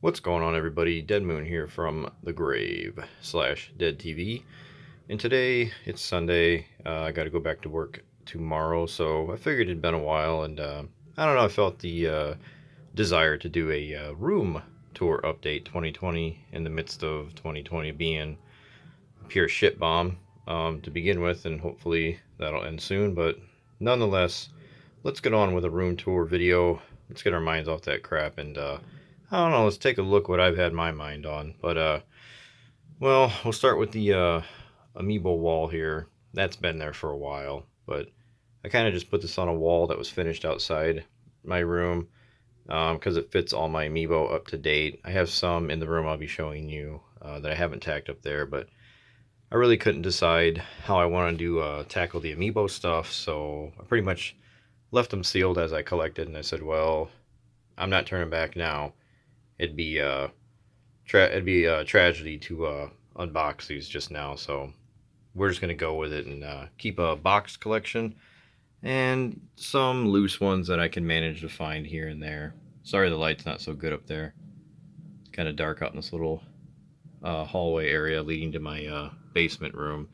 What's going on, everybody? Dead Moon here from the grave slash Dead TV. And today it's Sunday. I got to go back to work tomorrow, so I figured it'd been a while, and I don't know. I felt the desire to do a room tour update 2020 in the midst of 2020 being a pure shit bomb to begin with, and hopefully that'll end soon. But nonetheless, let's get on with a room tour video. Let's get our minds off that crap and I don't know. Let's take a look what I've had my mind on. But well, we'll start with the amiibo wall here. That's been there for a while, but I kind of just put this on a wall that was finished outside my room because it fits all my amiibo up to date. I have some in the room I'll be showing you that I haven't tacked up there, but I really couldn't decide how I wanted to tackle the amiibo stuff, so I pretty much left them sealed as I collected, and I said, well, I'm not turning back now. It'd be a tragedy to unbox these just now. So we're just gonna go with it and keep a box collection and some loose ones that I can manage to find here and there. Sorry, the light's not so good up there. It's kind of dark out in this little hallway area leading to my basement room.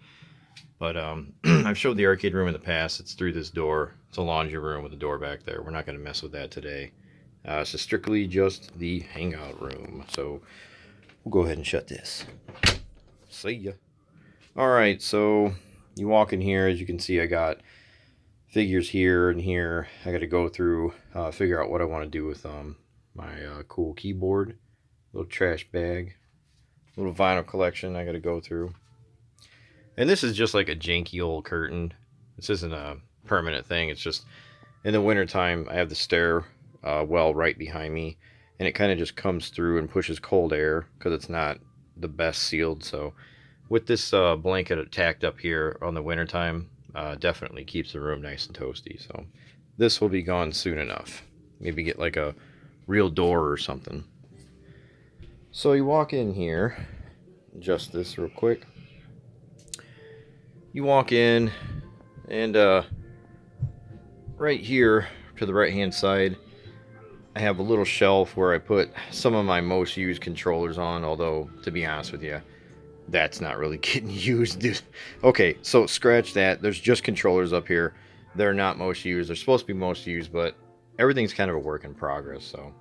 But I've showed the arcade room in the past. It's through this door. It's a laundry room with a door back there. We're not going to mess with that today. So strictly just the hangout room. So we'll go ahead and shut this. See ya. Alright, so you walk in here. As you can see, I got figures here and here. I got to go through, figure out what I want to do with my cool keyboard. Little trash bag. Little vinyl collection I got to go through. And this is just like a janky old curtain. This isn't a permanent thing. It's just in the wintertime, I have the stair well right behind me, and it kind of just comes through and pushes cold air because it's not the best sealed. So with this blanket tacked up here on the wintertime, definitely keeps the room nice and toasty. So this will be gone soon enough. Maybe get like a real door or something. So you walk in here, adjust this real quick. You walk in, and right here to the right hand side, I have a little shelf where I put some of my most used controllers on, although, to be honest with you, that's not really getting used. Okay, so scratch that. There's just controllers up here. They're not most used. They're supposed to be most used, but everything's kind of a work in progress. So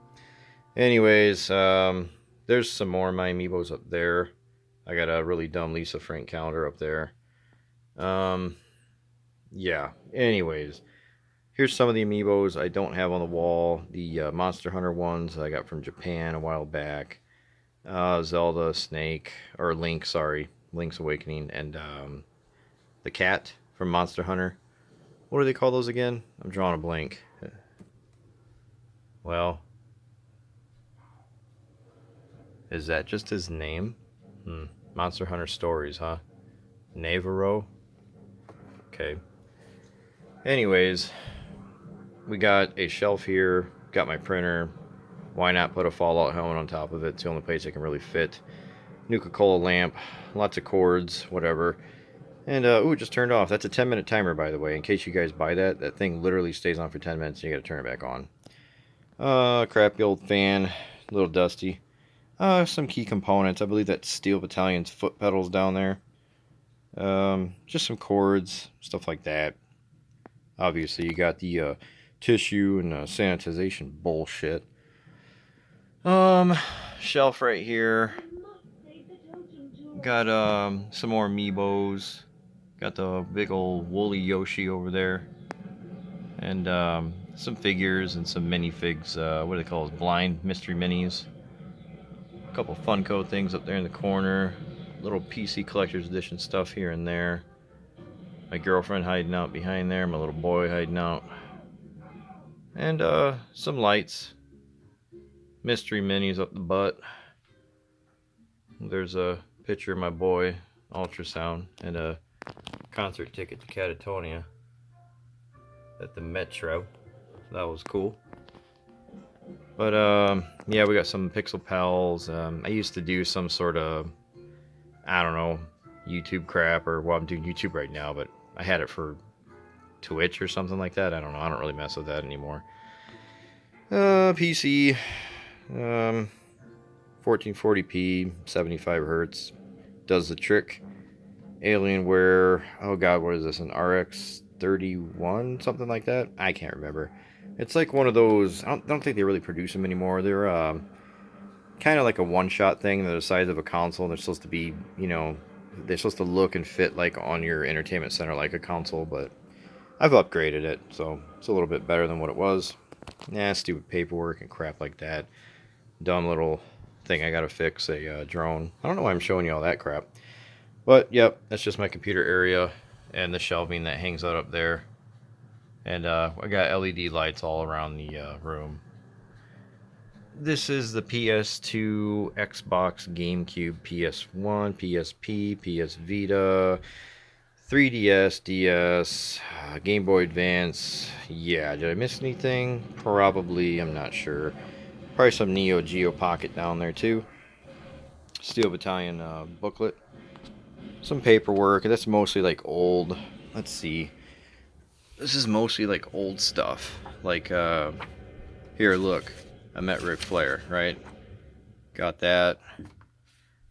anyways, there's some more of my amiibos up there. I got a really dumb Lisa Frank calendar up there. Yeah, anyways. Here's some of the amiibos I don't have on the wall. The Monster Hunter ones I got from Japan a while back. Zelda, Snake, or Link, sorry. Link's Awakening. And the cat from Monster Hunter. What do they call those again? I'm drawing a blank. Well, is that just his name? Monster Hunter Stories, huh? Navarro? Okay. Anyways, we got a shelf here, got my printer. Why not put a Fallout helmet on top of it? It's the only place it can really fit. Nuka-Cola lamp, lots of cords, whatever. And, ooh, it just turned off. That's a 10-minute timer, by the way. In case you guys buy that, that thing literally stays on for 10 minutes and you gotta turn it back on. Crappy old fan, a little dusty. Some key components. I believe that's Steel Battalion's foot pedals down there. Just some cords, stuff like that. Obviously, you got the tissue and sanitization bullshit. Shelf right here. Got some more amiibos. Got the big old woolly Yoshi over there. And some figures and some minifigs. What do they call those? Blind mystery minis. A couple Funko things up there in the corner. Little PC Collector's Edition stuff here and there. My girlfriend hiding out behind there. My little boy hiding out. And some lights. Mystery minis up the butt. There's a picture of my boy, ultrasound, and a concert ticket to Catatonia at the Metro. That was cool. But yeah, we got some Pixel Pals. I used to do some sort of, I don't know, YouTube crap, or well, I'm doing YouTube right now, but I had it for Twitch or something like that. I don't know. I don't really mess with that anymore. PC. 1440p, 75 hertz. Does the trick. Alienware, oh god, what is this? An RX 31? Something like that? I can't remember. It's like one of those, I don't think they really produce them anymore. They're kind of like a one-shot thing. They're the size of a console. They're supposed to be, they're supposed to look and fit like on your entertainment center like a console, but I've upgraded it, so it's a little bit better than what it was. Nah, stupid paperwork and crap like that. Dumb little thing I gotta fix, a drone. I don't know why I'm showing you all that crap. But, yep, that's just my computer area and the shelving that hangs out up there. And I got LED lights all around the room. This is the PS2, Xbox, GameCube, PS1, PSP, PS Vita, 3DS, DS, Game Boy Advance. Yeah, did I miss anything? Probably, I'm not sure. Probably some Neo Geo Pocket down there too. Steel Battalion booklet. Some paperwork. That's mostly like old. Let's see. This is mostly like old stuff. Like, here, look. I met Ric Flair, right? Got that.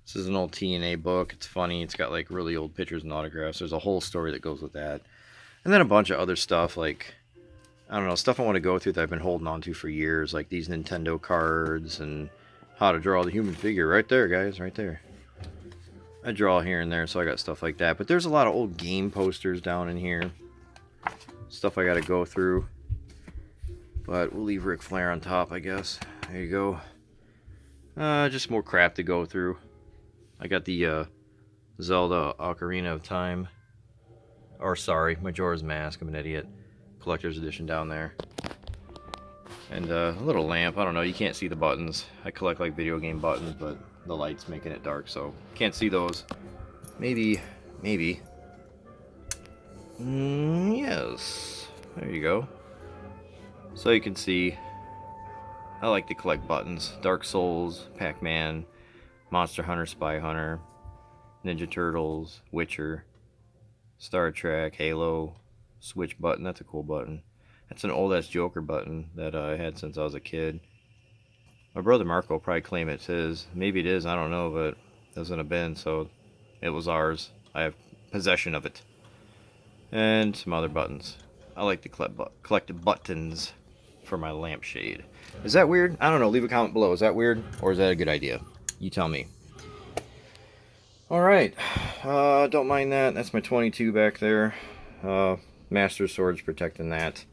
This is an old TNA book. It's funny. It's got like really old pictures and autographs. There's a whole story that goes with that. And then a bunch of other stuff like, I don't know, stuff I want to go through that I've been holding on to for years. Like these Nintendo cards and how to draw the human figure. Right there, guys. Right there. I draw here and there, so I got stuff like that. But there's a lot of old game posters down in here. Stuff I got to go through. But we'll leave Ric Flair on top, I guess. There you go. Just more crap to go through. I got the Zelda Ocarina of Time. Or sorry, Majora's Mask. I'm an idiot. Collector's edition down there. And a little lamp. I don't know. You can't see the buttons. I collect like video game buttons, but the light's making it dark, so can't see those. Maybe. Yes. There you go. So you can see, I like to collect buttons. Dark Souls, Pac-Man, Monster Hunter, Spy Hunter, Ninja Turtles, Witcher, Star Trek, Halo, Switch button. That's a cool button. That's an old-ass Joker button that I had since I was a kid. My brother Marco will probably claim it's his. Maybe it is, I don't know, but it was in a bin, so it was ours. I have possession of it. And some other buttons. I like to collect the buttons for my lampshade. Is that weird? I don't know. Leave a comment below. Is that weird? Or is that a good idea? You tell me. Alright. Don't mind that. That's my 22 back there. Master Sword's protecting that.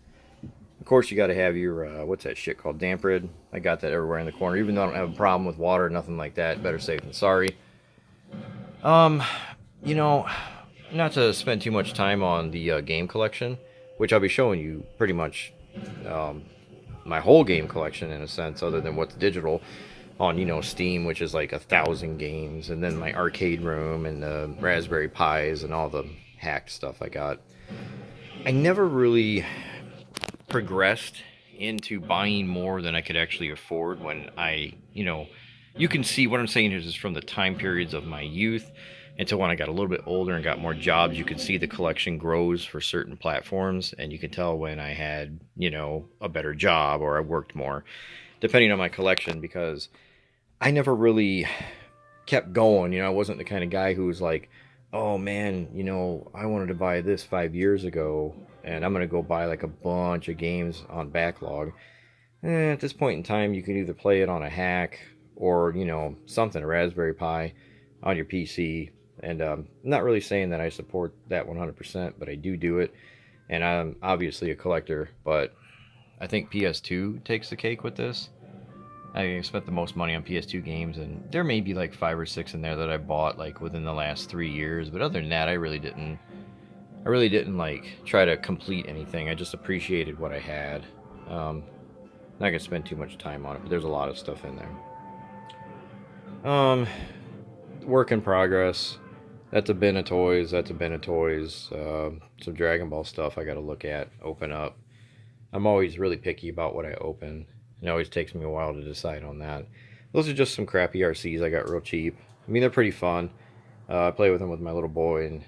Of course, you got to have your, what's that shit called? Damp rid. I got that everywhere in the corner. Even though I don't have a problem with water or nothing like that. Better safe than sorry. You know, not to spend too much time on the game collection, which I'll be showing you pretty much my whole game collection in a sense, other than what's digital on, Steam, which is like 1,000 games, and then my arcade room and the Raspberry Pis and all the hacked stuff I got. I never really progressed into buying more than I could actually afford when you can see what I'm saying is from the time periods of my youth until when I got a little bit older and got more jobs. You can see the collection grows for certain platforms, and you can tell when I had, a better job or I worked more, depending on my collection, because I never really kept going. I wasn't the kind of guy who was like, oh man, I wanted to buy this 5 years ago, and I'm going to go buy like a bunch of games on backlog. At this point in time, you can either play it on a hack or, something, a Raspberry Pi on your PC. And I'm not really saying that I support that 100%, but I do it. And I'm obviously a collector, but I think PS2 takes the cake with this. I spent the most money on PS2 games, and there may be like 5 or 6 in there that I bought like within the last 3 years. But other than that, I really didn't like try to complete anything. I just appreciated what I had. Not gonna spend too much time on it, but there's a lot of stuff in there. Work in progress. That's a bin of toys. Some Dragon Ball stuff I gotta look at, open up. I'm always really picky about what I open. It always takes me a while to decide on that. Those are just some crappy RCs I got real cheap. I mean, they're pretty fun. I play with them with my little boy, and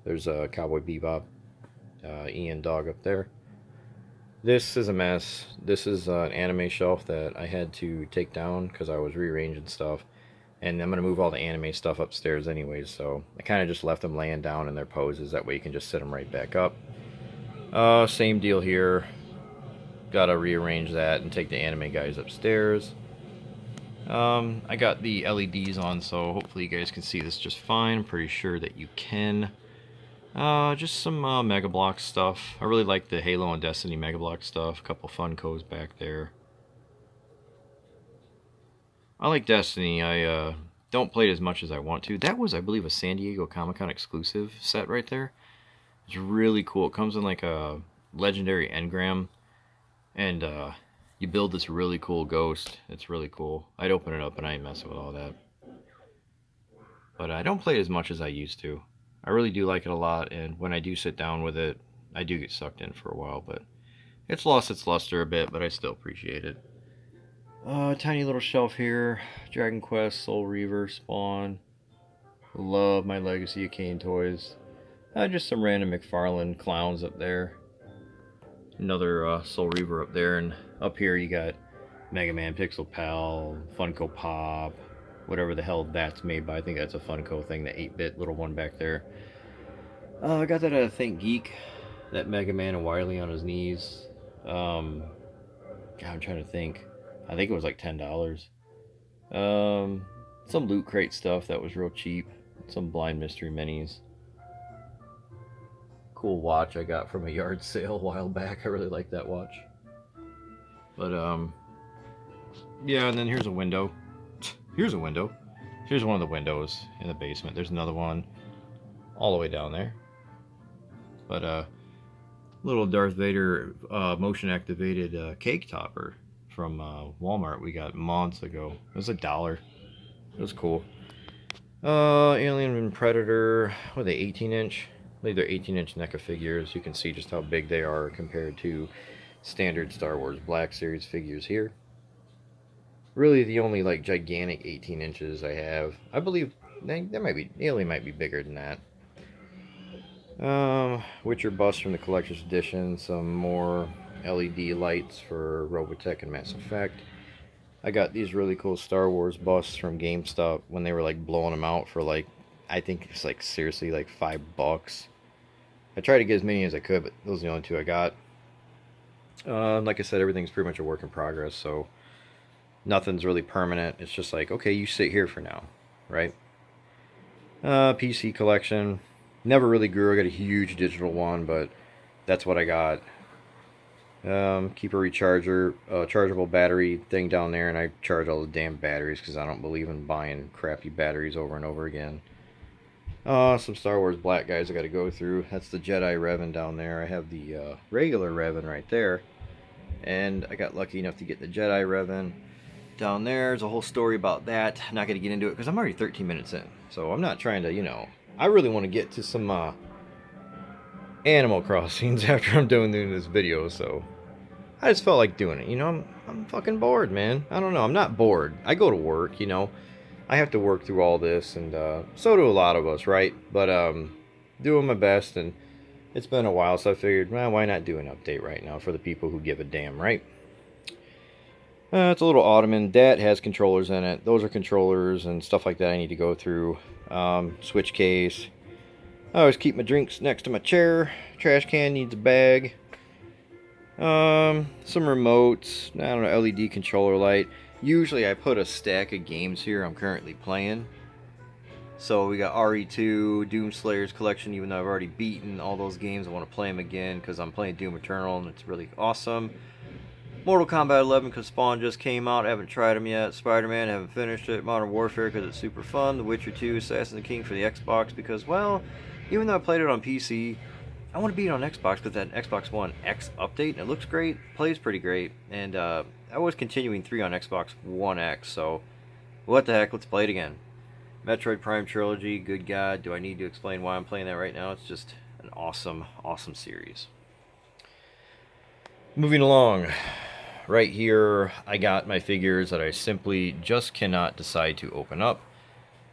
there's a Cowboy Bebop, Ian dog up there. This is a mess. This is an anime shelf that I had to take down because I was rearranging stuff. And I'm going to move all the anime stuff upstairs anyways, so I kind of just left them laying down in their poses. That way you can just sit them right back up. Same deal here. Gotta rearrange that and take the anime guys upstairs. I got the LEDs on, so hopefully you guys can see this just fine. I'm pretty sure that you can. Just some Mega Block stuff. I really like the Halo and Destiny Mega Block stuff. A couple Funkos back there. I like Destiny. I don't play it as much as I want to. That was, I believe, a San Diego Comic-Con exclusive set right there. It's really cool. It comes in like a legendary engram, and you build this really cool ghost. It's really cool. I'd open it up and I ain't messing with all that. But I don't play it as much as I used to. I really do like it a lot, and when I do sit down with it, I do get sucked in for a while, but it's lost its luster a bit, but I still appreciate it. Tiny little shelf here. Dragon Quest, Soul Reaver, Spawn. Love my Legacy of Kain toys. Just some random McFarlane clowns up there. Another Soul Reaver up there, and up here you got Mega Man Pixel Pal, Funko Pop, whatever the hell that's made by. I think that's a Funko thing, the 8-bit little one back there. I got that at Think Geek, that Mega Man and Wily on his knees. God, I'm trying to think. I think it was like $10. Some Loot Crate stuff that was real cheap. Some Blind Mystery Minis. Cool watch I got from a yard sale a while back. I really like that watch. But yeah, and then here's a window. Here's a window. Here's one of the windows in the basement. There's another one all the way down there. But little Darth Vader motion activated cake topper from Walmart we got months ago. It was $1. It was cool. Alien and Predator. What are they, 18-inch? I believe they're 18-inch NECA figures. You can see just how big they are compared to standard Star Wars Black Series figures here. Really the only like gigantic 18 inches I have. I believe there might be, Alien might be bigger than that. Witcher bust from the collector's edition. Some more LED lights for Robotech and Mass Effect. I got these really cool Star Wars busts from GameStop when they were like blowing them out for like, I think it's like seriously like $5. I tried to get as many as I could, but those are the only two I got. Like I said, everything's pretty much a work in progress, so nothing's really permanent. It's just like, okay, you sit here for now, right? PC collection. Never really grew. I got a huge digital one, but that's what I got. Keep a recharger, chargeable battery thing down there, and I charge all the damn batteries because I don't believe in buying crappy batteries over and over again. Some Star Wars Black guys I got to go through. That's the Jedi Revan down there. I have the regular Revan right there, and I got lucky enough to get the Jedi Revan down there. There's a whole story about that. I'm not going to get into it because I'm already 13 minutes in, so I'm not trying to, you know. I really want to get to some Animal Crossings after I'm done doing this video, so I just felt like doing it. You know, I'm fucking bored, man. I don't know. I'm not bored. I go to work, you know. I have to work through all this, and so do a lot of us, right? But doing my best, and it's been a while, so I figured, well, why not do an update right now for the people who give a damn, right? It's a little ottoman. That has controllers in it. Those are controllers and stuff like that I need to go through. Switch case. I always keep my drinks next to my chair. Trash can needs a bag. Some remotes. I don't know, LED controller light. Usually I put a stack of games here I'm currently playing. So we got RE2, Doom Slayer's collection, even though I've already beaten all those games. I want to play them again because I'm playing Doom Eternal and it's really awesome. Mortal Kombat 11 because Spawn just came out. I haven't tried them yet. Spider-Man, haven't finished it. Modern Warfare because it's super fun. The Witcher 2, Assassin's King for the Xbox because, well, even though I played it on PC, I want to beat it on Xbox with that Xbox One X update. And it looks great, plays pretty great. And I was continuing 3 on Xbox One X, so what the heck, let's play it again. Metroid Prime Trilogy, good God, do I need to explain why I'm playing that right now? It's just an awesome, awesome series. Moving along. Right here, I got my figures that I simply just cannot decide to open up.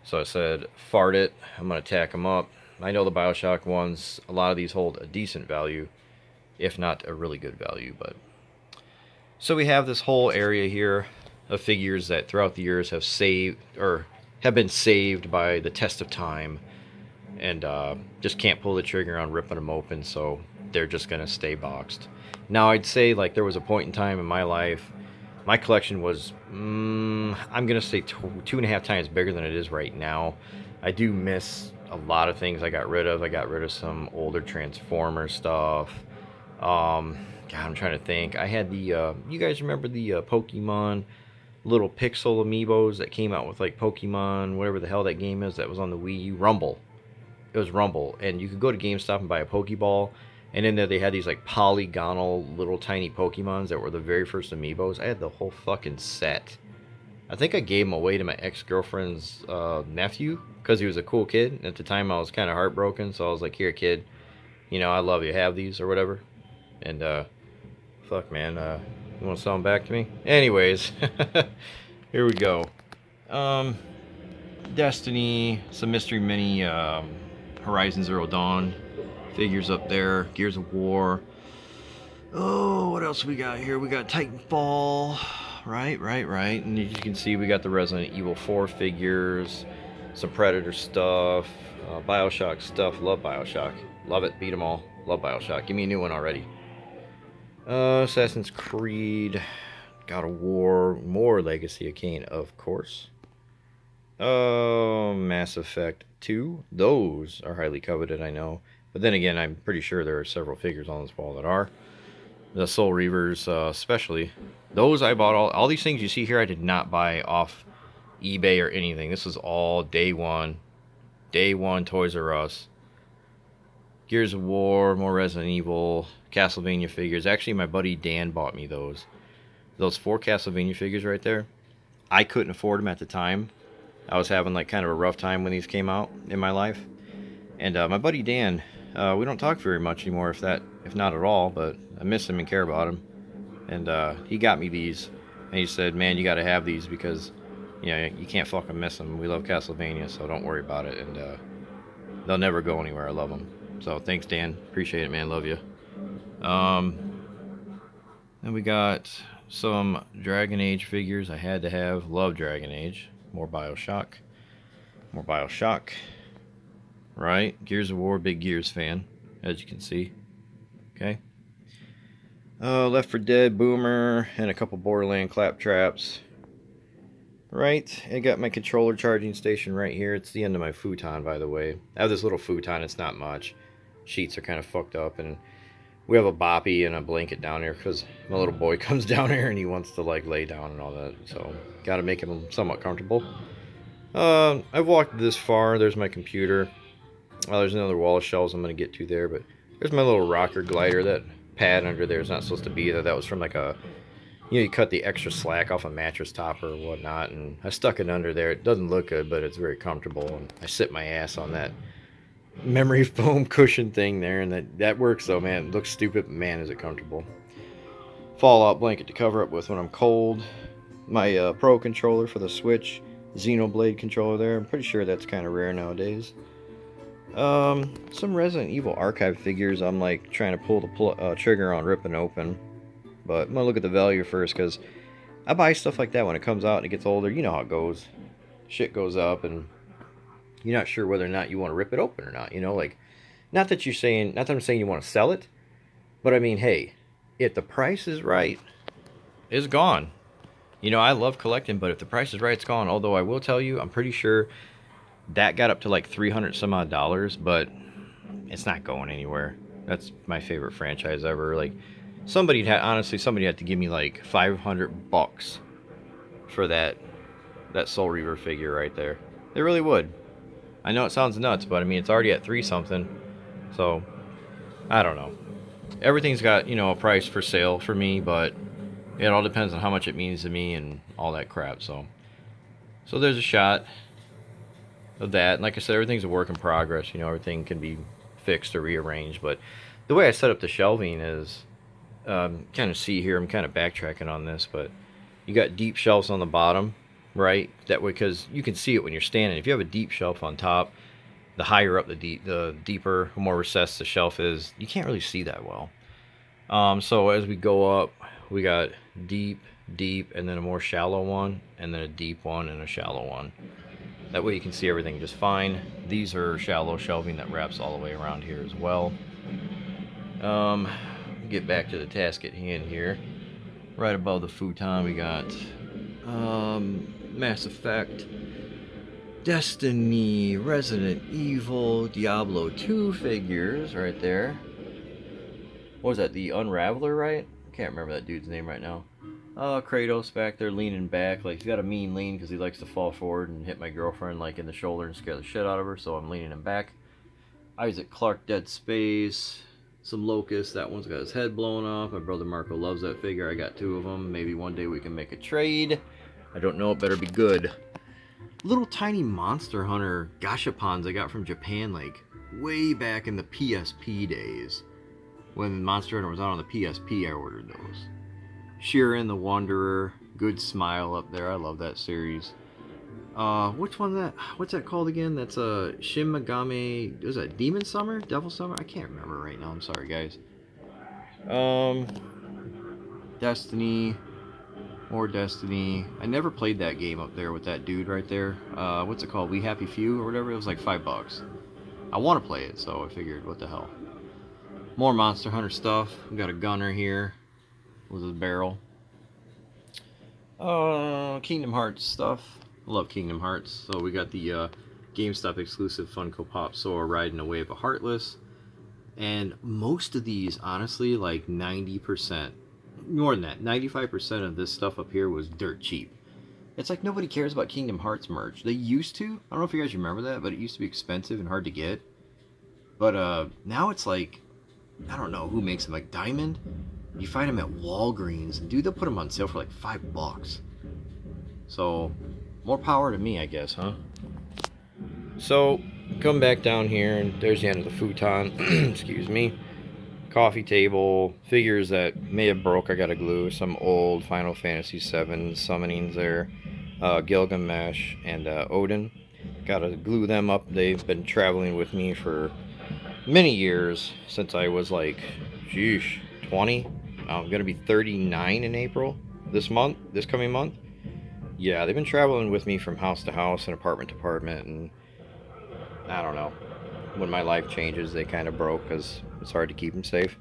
So I said, fart it, I'm going to tack them up. I know the Bioshock ones, a lot of these hold a decent value. if not a really good value. But so we have this whole area here of figures that throughout the years have saved or have been saved by the test of time, and just can't pull the trigger on ripping them open, so they're just gonna stay boxed. Now I'd say like there was a point in time in my life, my collection was I'm gonna say 2.5 times bigger than it is right now. I do miss a lot of things I got rid of. I got rid of some older Transformer stuff. God, I'm trying to think. I had the you guys remember the Pokemon little pixel amiibos that came out with like Pokemon, whatever the hell that game is that was on the Wii U, Rumble. It was Rumble, and you could go to GameStop and buy a Pokeball, and in there they had these like polygonal little tiny Pokemons that were the very first amiibos. I had the whole fucking set. I think I gave them away to my ex-girlfriend's nephew because he was a cool kid. And at the time I was kind of heartbroken, so I was like, here kid, you know, I love you, have these or whatever. And fuck man, you want to sell them back to me? Anyways, here we go. Destiny, some Mystery Mini, Horizon Zero Dawn figures up there, Gears of War. Oh, what else we got here? We got Titanfall, right. And as you can see, we got the Resident Evil 4 figures, some Predator stuff, Bioshock stuff. Love Bioshock. Love it. Beat them all. Love Bioshock. Give me a new one already. Assassin's Creed, God of War, more Legacy of Kain, of course. Mass Effect 2. Those are highly coveted, I know. But then again, I'm pretty sure there are several figures on this wall that are. The Soul Reavers, especially. Those I bought all these things you see here, I did not buy off eBay or anything. This was all day one. Day one Toys R Us. Gears of War, more Resident Evil, Castlevania figures. Actually, my buddy Dan bought me those. Those 4 Castlevania figures right there. I couldn't afford them at the time. I was having like kind of a rough time when these came out in my life. And my buddy Dan, we don't talk very much anymore, if not at all, but I miss him and care about him. And he got me these. And he said, man, you got to have these because, you know, you can't fucking miss them. We love Castlevania, so don't worry about it. And they'll never go anywhere. I love them. So thanks, Dan. Appreciate it, man. Love you. Then we got some Dragon Age figures I had to have. Love Dragon Age. More Bioshock. More Bioshock. Right? Gears of War, big Gears fan, as you can see. Okay. Left 4 Dead, Boomer, and a couple Borderland Claptraps. Right, I got my controller charging station right here. It's the end of my futon, by the way. I have this little futon, it's not much. Sheets are kind of fucked up, and we have a boppy and a blanket down here because my little boy comes down here and he wants to like lay down and all that. So, gotta make him somewhat comfortable. I've walked this far. There's my computer. There's another wall of shelves I'm going to get to there, but there's my little rocker glider. That pad under there is not supposed to be there. That was from like a, you know, you cut the extra slack off a mattress topper or whatnot, and I stuck it under there. It doesn't look good, but it's very comfortable, and I sit my ass on that memory foam cushion thing there, and that works though, man. It looks stupid, but man, is it comfortable. Fallout blanket to cover up with when I'm cold. My Pro controller for the Switch. Xenoblade controller there. I'm pretty sure that's kind of rare nowadays. Some Resident Evil archive figures I'm like trying to pull the trigger on ripping open. But I'm going to look at the value first because I buy stuff like that when it comes out and it gets older. You know how it goes. Shit goes up and you're not sure whether or not you want to rip it open or not. You know, like, not that I'm saying you want to sell it. But I mean, hey, if the price is right, it's gone. You know, I love collecting, but if the price is right, it's gone. Although I will tell you, I'm pretty sure that got up to like $300 some odd, but it's not going anywhere. That's my favorite franchise ever. Like, somebody had to give me like $500 for that Soul Reaver figure right there. They really would. I know it sounds nuts, but I mean, it's already at 3 something. So, I don't know. Everything's got, you know, a price for sale for me, but it all depends on how much it means to me and all that crap. So there's a shot of that. And like I said, everything's a work in progress. You know, everything can be fixed or rearranged. But the way I set up the shelving is, kind of see here, I'm kind of backtracking on this, but you got deep shelves on the bottom, right? That way, because you can see it when you're standing. If you have a deep shelf on top, the higher up the deeper, more recessed the shelf is, you can't really see that well. So as we go up, we got deep, deep, and then a more shallow one, and then a deep one and a shallow one. That way you can see everything just fine. These are shallow shelving that wraps all the way around here as well. Um, get back to the task at hand here. Right above the futon, we got Mass Effect, Destiny, Resident Evil, Diablo 2 figures right there. What was that? The Unraveler, right? I can't remember that dude's name right now. Kratos back there leaning back. Like, he's got a mean lean because he likes to fall forward and hit my girlfriend, like, in the shoulder and scare the shit out of her, so I'm leaning him back. Isaac Clarke, Dead Space. Some Locust. That one's got his head blown off. My brother Marco loves that figure. I got 2 of them. Maybe one day we can make a trade. I don't know. It better be good. Little tiny Monster Hunter gashapons I got from Japan, like, way back in the PSP days. When Monster Hunter was out on the PSP, I ordered those. Sheeran the Wanderer, Good Smile up there. I love that series. Which one that? What's that called again? That's Shin Megami. Was that Demon Summer? Devil Summer? I can't remember right now. I'm sorry, guys. Destiny. More Destiny. I never played that game up there with that dude right there. What's it called? We Happy Few or whatever. It was like $5. I want to play it, so I figured, what the hell. More Monster Hunter stuff. We got a gunner here with his barrel. Kingdom Hearts stuff. I love Kingdom Hearts. So we got the GameStop exclusive Funko Pop Sora riding away of a Heartless. And most of these, honestly, like 90%, more than that, 95% of this stuff up here was dirt cheap. It's like nobody cares about Kingdom Hearts merch. They used to. I don't know if you guys remember that, but it used to be expensive and hard to get. But now it's like, I don't know who makes them, like Diamond. You find them at Walgreens, and dude, they'll put them on sale for like $5. So, more power to me, I guess, huh? So, come back down here, and there's the end of the futon. Excuse me. Coffee table, figures that may have broke. I gotta glue some old Final Fantasy VII summonings there. Gilgamesh and Odin. Gotta glue them up. They've been traveling with me for many years, since I was like, sheesh, 20. I'm gonna be 39 in April this coming month. Yeah, they've been traveling with me from house to house and apartment to apartment, and I don't know. When my life changes, they kind of broke because it's hard to keep them safe.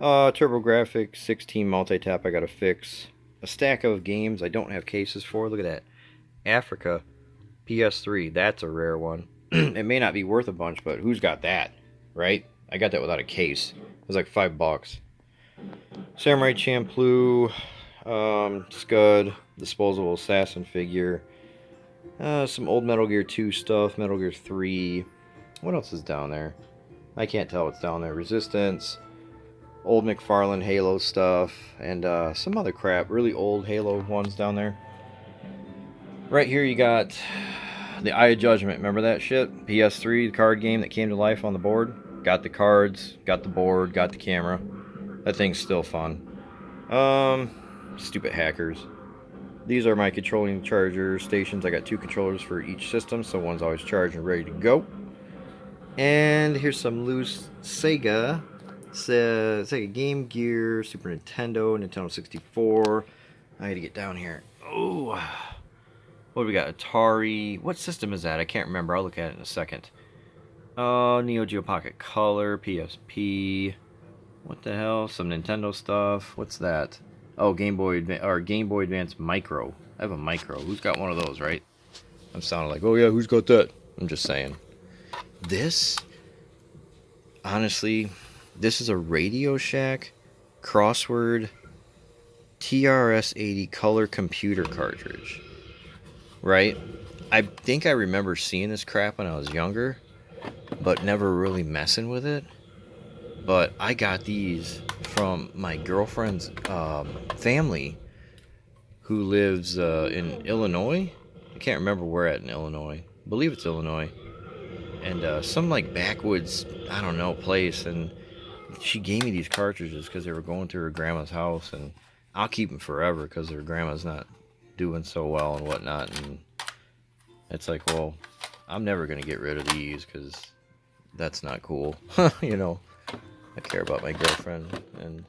TurboGrafx 16 multi-tap I gotta fix. A stack of games I don't have cases for. Look at that. Africa PS3. That's a rare one. It may not be worth a bunch, but who's got that? Right? I got that without a case. It was like $5. Samurai Champloo, Scud, disposable assassin figure, some old Metal Gear 2 stuff, Metal Gear 3. What else is down there? I can't tell what's down there. Resistance, old McFarlane Halo stuff, and some other crap. Really old Halo ones down there. Right here you got the Eye of Judgment. Remember that shit? PS3, the card game that came to life on the board. Got the cards, got the board, got the camera. That thing's still fun. Stupid hackers. These are my controlling charger stations. I got 2 controllers for each system, so one's always charged and ready to go. And here's some loose Sega. Sega Game Gear, Super Nintendo, Nintendo 64. I had to get down here. Oh, what do we got? Atari. What system is that? I can't remember. I'll look at it in a second. Neo Geo Pocket Color, PSP. What the hell? Some Nintendo stuff. What's that? Oh, Game Boy Advance Micro. I have a Micro. Who's got one of those, right? I'm sounding like, oh yeah, who's got that? I'm just saying. This, honestly, this is a Radio Shack Crossword TRS-80 color computer cartridge. Right? I think I remember seeing this crap when I was younger, but never really messing with it. But I got these from my girlfriend's family who lives in Illinois. I can't remember where at in Illinois. I believe it's Illinois. And some like backwoods, I don't know, place. And she gave me these cartridges because they were going to her grandma's house. And I'll keep them forever because her grandma's not doing so well and whatnot. And it's like, well, I'm never going to get rid of these because that's not cool. You know. I care about my girlfriend, and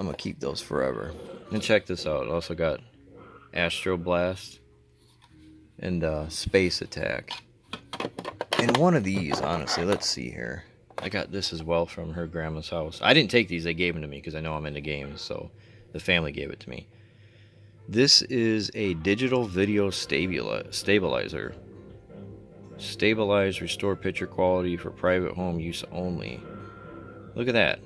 I'm gonna keep those forever. And check this out. I also got Astro Blast and Space Attack. And one of these, honestly, let's see here. I got this as well from her grandma's house. I didn't take these, they gave them to me because I know I'm into games, so the family gave it to me. This is a digital video stabilizer. Stabilize, restore picture quality for private home use only. Look at that.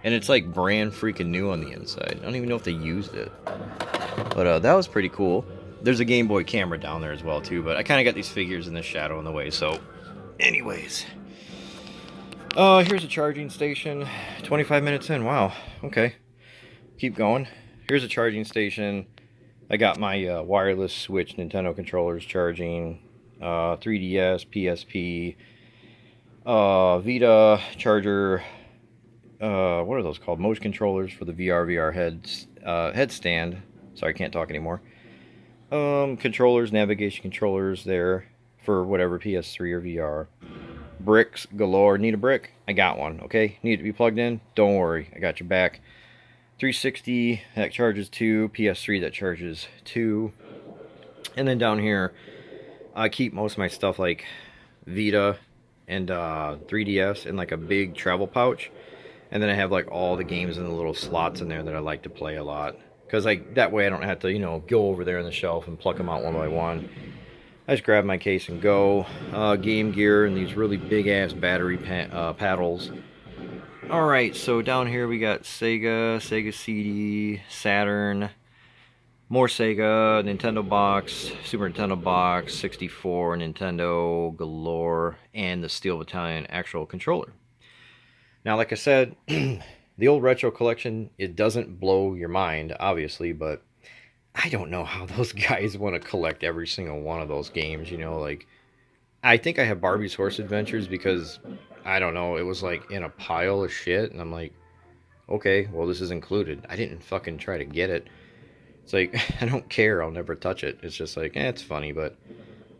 And it's like brand freaking new on the inside. I don't even know if they used it. But that was pretty cool. There's a Game Boy camera down there as well too, but I kind of got these figures in the shadow in the way, so anyways. Here's a charging station. 25 minutes in. Wow. Okay. Keep going. Here's a charging station. I got my wireless Switch Nintendo controllers charging. 3DS, PSP, Vita charger. What are those called? Motion controllers for the VR headstand. Sorry, I can't talk anymore. Controllers, navigation controllers there for whatever PS3 or VR. Bricks galore. Need a brick? I got one. Okay, need to be plugged in? Don't worry, I got your back. 360 that charges 2. PS3 that charges 2. And then down here, I keep most of my stuff like Vita and 3DS in like a big travel pouch. And then I have like all the games in the little slots in there that I like to play a lot. Because like that way I don't have to, you know, go over there on the shelf and pluck them out one by one. I just grab my case and go. Game Gear and these really big ass battery paddles. Alright, so down here we got Sega CD, Saturn, more Sega, Nintendo box, Super Nintendo box, 64, Nintendo galore, and the Steel Battalion actual controller. Now, like I said, the old retro collection, it doesn't blow your mind, obviously, but I don't know how those guys want to collect every single one of those games, you know, like, I think I have Barbie's Horse Adventures because, I don't know, it was like in a pile of shit, and I'm like, okay, well, this is included. I didn't fucking try to get it. It's like, I don't care, I'll never touch it. It's just like, it's funny, but,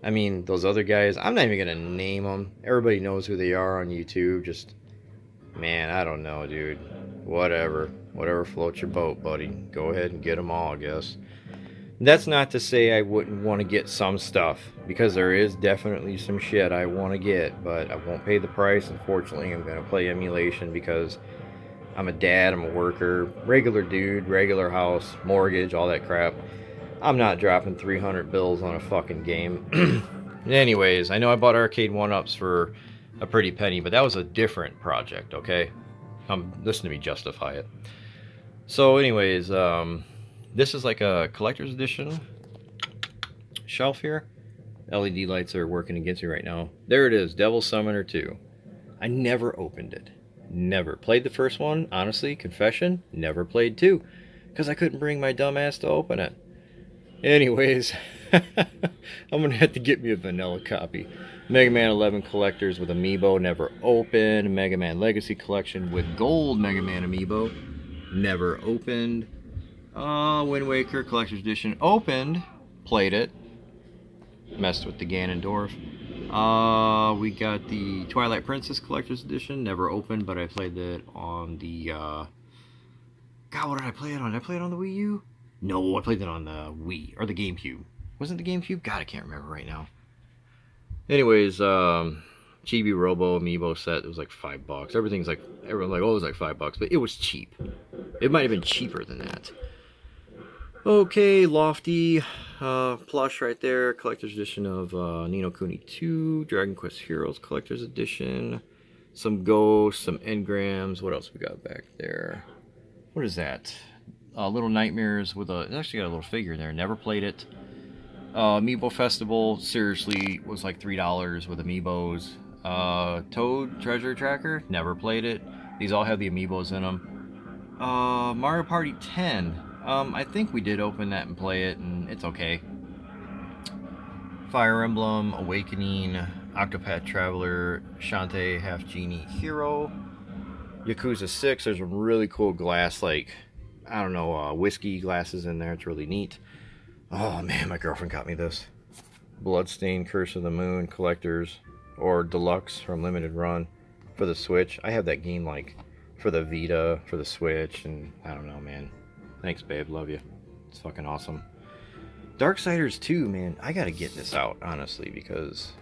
I mean, those other guys, I'm not even gonna name them. Everybody knows who they are on YouTube, just, man, I don't know, dude. Whatever floats your boat, buddy. Go ahead and get them all, I guess. That's not to say I wouldn't want to get some stuff, because there is definitely some shit I want to get, but I won't pay the price. Unfortunately, I'm going to play emulation because I'm a dad, I'm a worker, regular dude, regular house, mortgage, all that crap. I'm not dropping 300 bills on a fucking game. Anyways, I know I bought arcade 1-ups for a pretty penny, but that was a different project, okay? Listen to me justify it. So anyways, this is like a collector's edition shelf here. LED lights are working against me right now. There it is, Devil Summoner 2. I never opened it. Never. Played the first one, honestly, confession, never played 2. Because I couldn't bring my dumb ass to open it. Anyways, I'm going to have to get me a vanilla copy. Mega Man 11 collectors with amiibo, never opened. Mega Man Legacy collection with gold Mega Man amiibo, never opened. Wind Waker Collector's Edition opened, played it, messed with the Ganondorf. We got the Twilight Princess Collector's Edition, never opened, but I played that on the, God, what did I play it on? Did I play it on the Wii U? No, I played it on the Wii, or the GameCube. Wasn't it the GameCube? God, I can't remember right now. Anyways, Chibi Robo Amiibo set, it was like $5. Everything's like, everyone's like, oh, it was like $5, but it was cheap. It might have been cheaper than that. Okay, Lofty plush right there. Collector's edition of Ni no Kuni 2. Dragon Quest Heroes Collector's edition. Some ghosts, some engrams. What else we got back there? What is that? Little Nightmares with a... It actually got a little figure there. Never played it. Amiibo Festival, seriously, was like $3 with amiibos. Toad Treasure Tracker. Never played it. These all have the amiibos in them. Mario Party 10. I think we did open that and play it, and it's okay. Fire Emblem, Awakening, Octopath Traveler, Shantae, Half Genie Hero, Yakuza 6. There's some really cool glass, like, I don't know, whiskey glasses in there. It's really neat. Oh man, my girlfriend got me this. Bloodstained Curse of the Moon Collectors, or Deluxe from Limited Run for the Switch. I have that game like for the Vita, for the Switch, and I don't know, man. Thanks, babe. Love you. It's fucking awesome. Darksiders 2, man. I gotta get this out, honestly, because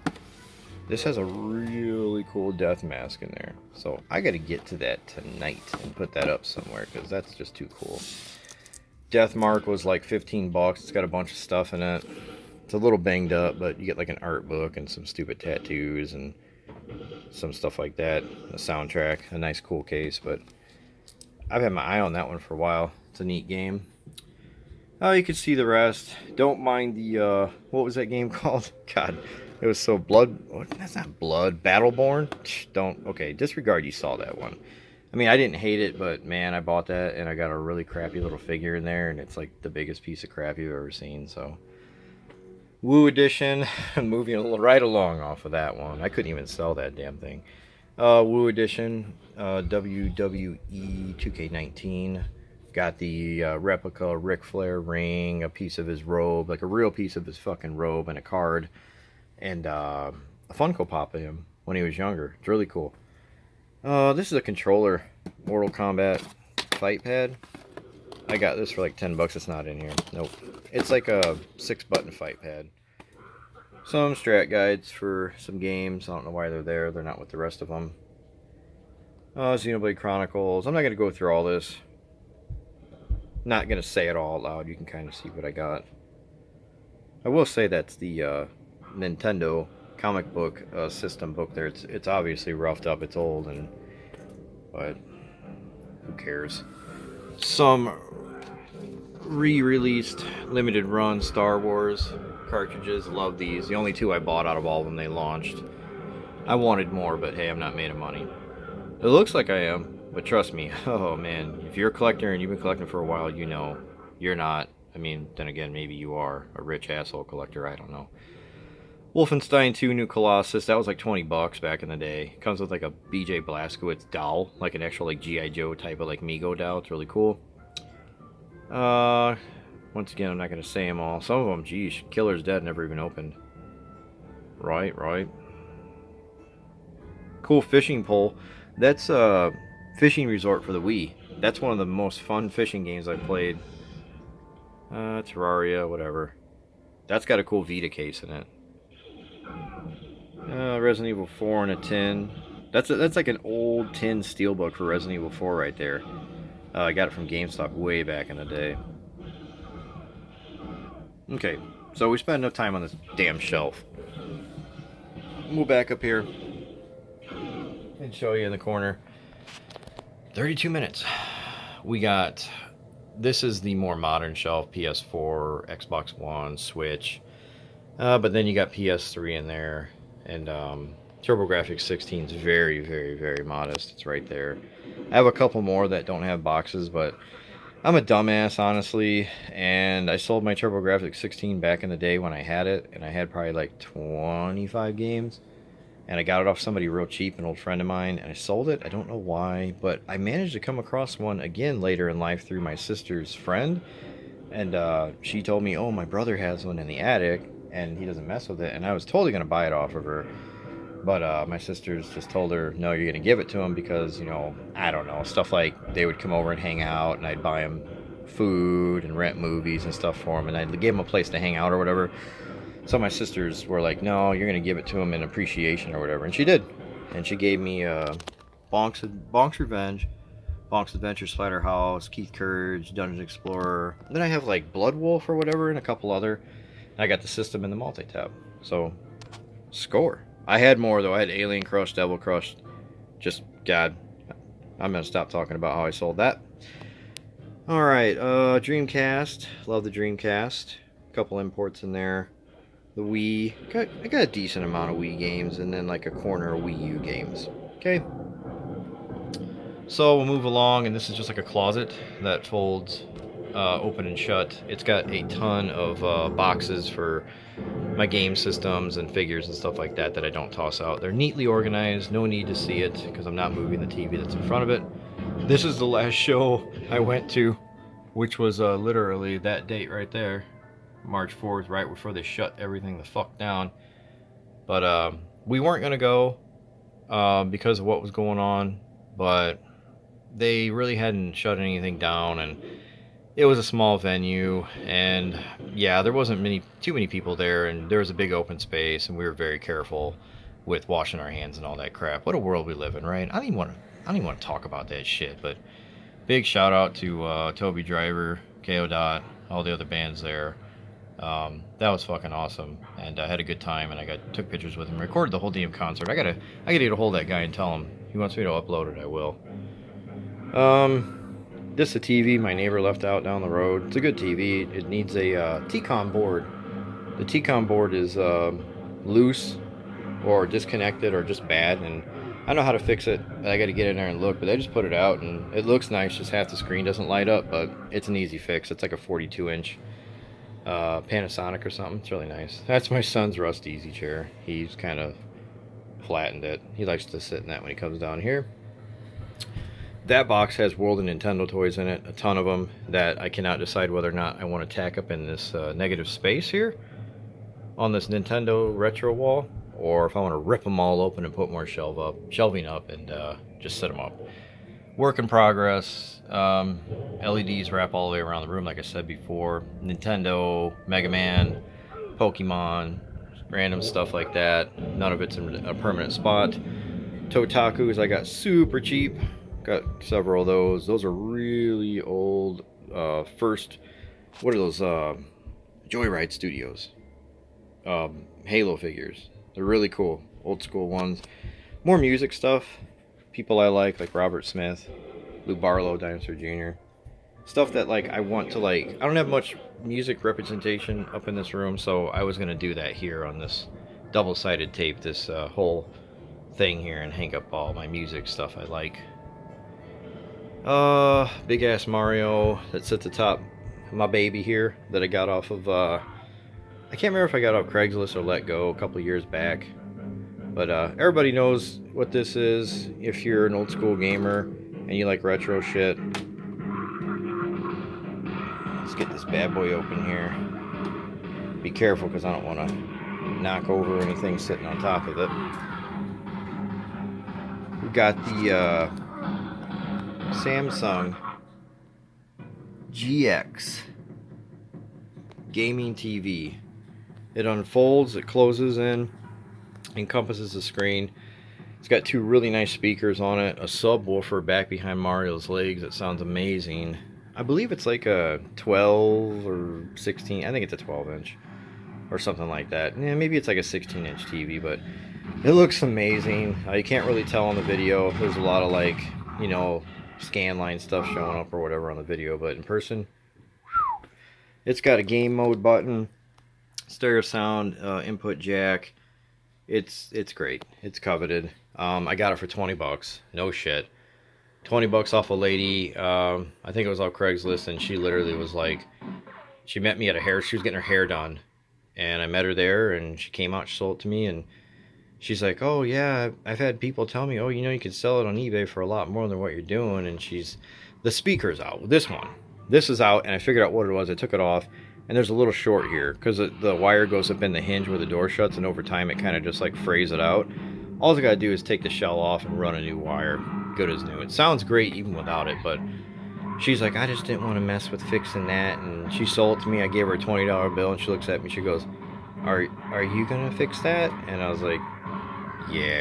this has a really cool death mask in there. So I gotta get to that tonight and put that up somewhere, because that's just too cool. Death Mark was like 15 bucks. It's got a bunch of stuff in it. It's a little banged up, but you get like an art book and some stupid tattoos and some stuff like that. A soundtrack, a nice cool case, but I've had my eye on that one for a while. It's a neat game. Oh, you can see the rest. Don't mind the, what was that game called? God, it was so that's not Blood. Battleborn? Don't, okay, disregard you saw that one. I mean, I didn't hate it, but man, I bought that and I got a really crappy little figure in there, and it's like the biggest piece of crap you've ever seen, so. Woo Edition, moving a little right along off of that one. I couldn't even sell that damn thing. Woo Edition, WWE 2K19. Got the replica Ric Flair ring, a piece of his robe, like a real piece of his fucking robe, and a card, and a Funko Pop of him when he was younger. It's really cool. This is a controller, Mortal Kombat fight pad. I got this for like 10 bucks. It's not in here. Nope. It's like a 6-button fight pad. Some strat guides for some games. I don't know why they're there. They're not with the rest of them. Xenoblade Chronicles. I'm not going to go through all this. Not going to say it all out loud. You can kind of see what I got. I will say that's the Nintendo comic book system book there. It's obviously roughed up. It's old, but who cares? Some re-released limited run Star Wars cartridges. Love these. The only two I bought out of all of them they launched. I wanted more, but hey, I'm not made of money. It looks like I am, but trust me, oh man, if you're a collector and you've been collecting for a while, you know you're not. I mean, then again, maybe you are a rich asshole collector, I don't know. Wolfenstein 2 New Colossus, that was like 20 bucks back in the day. Comes with like a BJ Blazkowicz doll, like an actual like G.I. Joe type of like Mego doll. It's really cool. Once again, I'm not going to say them all. Some of them, geez, Killer's Dead never even opened. Right. Cool fishing pole. That's a fishing resort for the Wii. That's one of the most fun fishing games I've played. Terraria, whatever. That's got a cool Vita case in it. Resident Evil 4 in a tin. That's like an old tin steelbook for Resident Evil 4 right there. I got it from GameStop way back in the day. Okay, so we spent enough time on this damn shelf. We'll back up here and show you in the corner. 32 minutes. We got, this is the more modern shelf, PS4, Xbox One, Switch. But then you got PS3 in there. And TurboGrafx 16 is very, very, very modest. It's right there. I have a couple more that don't have boxes, but I'm a dumbass, honestly. And I sold my TurboGrafx 16 back in the day when I had it. And I had probably like 25 games. And I got it off somebody real cheap, an old friend of mine. And I sold it. I don't know why. But I managed to come across one again later in life through my sister's friend. And she told me, oh, my brother has one in the attic. And he doesn't mess with it, and I was totally going to buy it off of her, but my sisters just told her, no, you're going to give it to him because, you know, I don't know, stuff like they would come over and hang out, and I'd buy them food and rent movies and stuff for them, and I'd give them a place to hang out or whatever. So my sisters were like, no, you're going to give it to him in appreciation or whatever, and she did. And she gave me Bonk's Revenge, Bonk's Adventure, Splatterhouse, Keith Courage, Dungeon Explorer. And then I have like Blood Wolf or whatever and a couple other. I got the system and the multi-tab. So, score. I had more, though. I had Alien Crush, Devil Crush. Just, God. I'm going to stop talking about how I sold that. Alright, Dreamcast. Love the Dreamcast. A couple imports in there. The Wii. I got a decent amount of Wii games, and then like a corner of Wii U games. Okay. So, we'll move along, and this is just like a closet that folds open and shut. It's got a ton of boxes for my game systems and figures and stuff like that I don't toss out. They're neatly organized, no need to see it because I'm not moving the TV that's in front of it. This is the last show I went to, which was literally that date right there, March 4th, right before they shut everything the fuck down. But we weren't going to go because of what was going on, but they really hadn't shut anything down, and it was a small venue, and yeah, there wasn't too many people there, and there was a big open space, and we were very careful with washing our hands and all that crap. What a world we live in, right? I don't even want to talk about that shit. But big shout out to Toby Driver, KO Dot, all the other bands there. That was fucking awesome, and I had a good time, and I took pictures with him, recorded the whole damn concert. I gotta get a hold of that guy and tell him he wants me to upload it. I will. This is a TV my neighbor left out down the road. It's a good TV. It needs a T-Con board. The T-Con board is loose or disconnected or just bad, and I know how to fix it. I got to get in there and look, but they just put it out, and it looks nice. Just half the screen doesn't light up, but it's an easy fix. It's like a 42-inch Panasonic or something. It's really nice. That's my son's Rust Easy chair. He's kind of flattened it. He likes to sit in that when he comes down here. That box has World and Nintendo toys in it, a ton of them that I cannot decide whether or not I want to tack up in this negative space here on this Nintendo retro wall, or if I want to rip them all open and put more shelving up and just set them up. Work in progress. LEDs wrap all the way around the room, like I said before. Nintendo, Mega Man, Pokemon, random stuff like that. None of it's in a permanent spot. Totakus I got super cheap. Got several of those. Those are really old. First, what are those? Joyride Studios. Halo figures. They're really cool. Old school ones. More music stuff. People I like Robert Smith, Lou Barlow, Dinosaur Jr. Stuff that I want to I don't have much music representation up in this room, so I was gonna do that here on this double-sided tape, this whole thing here, and hang up all my music stuff I like. Big ass Mario that sits atop my baby here that I got off of I can't remember if I got off Craigslist or Let Go a couple years back, but everybody knows what this is if you're an old school gamer and you like retro shit. Let's get this bad boy open here. Be careful because I don't want to knock over anything sitting on top of it. We got the Samsung GX gaming TV. It unfolds, it closes in, encompasses the screen. It's got two really nice speakers on it, a subwoofer back behind Mario's legs that sounds amazing. I believe it's like a 12 or 16, I think it's a 12 inch or something like that. Yeah, maybe it's like a 16 inch TV, but it looks amazing. You can't really tell on the video. There's a lot of scan line stuff showing up or whatever on the video, but in person, it's got a game mode button, stereo sound, input jack. It's great. It's coveted. I got it for 20 bucks. No shit. 20 bucks off a lady. I think it was off Craigslist, and she literally was she met me at she was getting her hair done, and I met her there, and she came out, she sold it to me, and she's like, oh yeah, I've had people tell me, oh, you can sell it on eBay for a lot more than what you're doing. And the speaker's out. This is out, and I figured out what it was. I took it off, and there's a little short here because the wire goes up in the hinge where the door shuts, and over time it kind of just frays it out. All I gotta do is take the shell off and run a new wire. Good as new. It sounds great even without it, but she's like, I just didn't want to mess with fixing that, and she sold it to me. I gave her a $20 bill, and she looks at me, she goes, are you gonna fix that? And I was like, yeah.